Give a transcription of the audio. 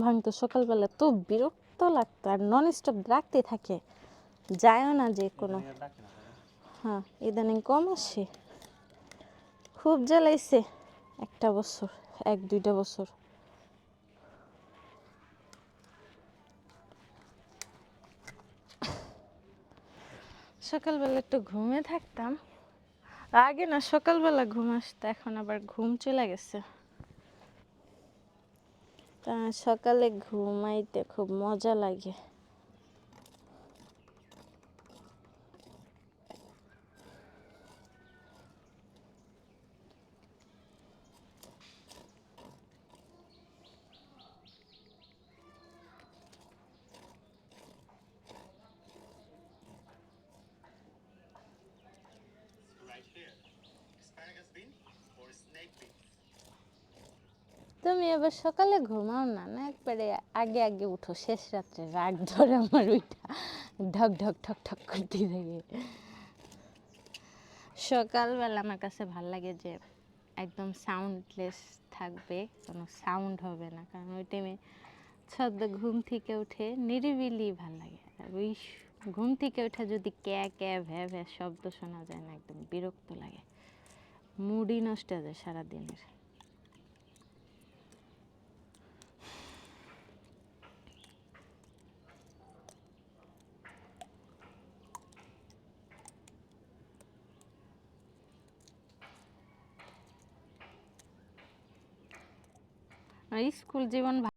ভাঙতো সকালবেলা তো বিরক্ত লাগতো আর নন স্টপ ডাকতে থাকে, যায়ও না যে কোনো। হ্যাঁ, ইদানিং কম আসে, খুব জ্বালাইছে একটা বছর, 1-2টা বছর। সকালবেলা একটু ঘুমে থাকতাম, আগে না সকালবেলা ঘুম আসতো, এখন আবার ঘুম চলে গেছে। তা সকালে ঘুমাইতে খুব মজা লাগে। তুমি এবার সকালে ঘুমাও না, না একবারে আগে আগে উঠো, শেষ রাত্রে রাগ ধরে আমার ওইটা ঢক ঢক ঠক ঠক করতে থাকে। সকালবেলা আমার কাছে ভাল লাগে যে একদম সাউন্ডলেস থাকবে, কোনো সাউন্ড হবে না, কারণ ওই টাইমে ছদ্ম ঘুম থেকে উঠে নিরিবিলি ভাল লাগে। আর ওই ঘুম থেকে উঠে যদি ক্যা ক্যা ভ্যা ভ্যা শব্দ শোনা যায় না, একদম বিরক্ত লাগে, মুডই নষ্ট হয়ে যায় সারাদিনের। আর স্কুল জীবন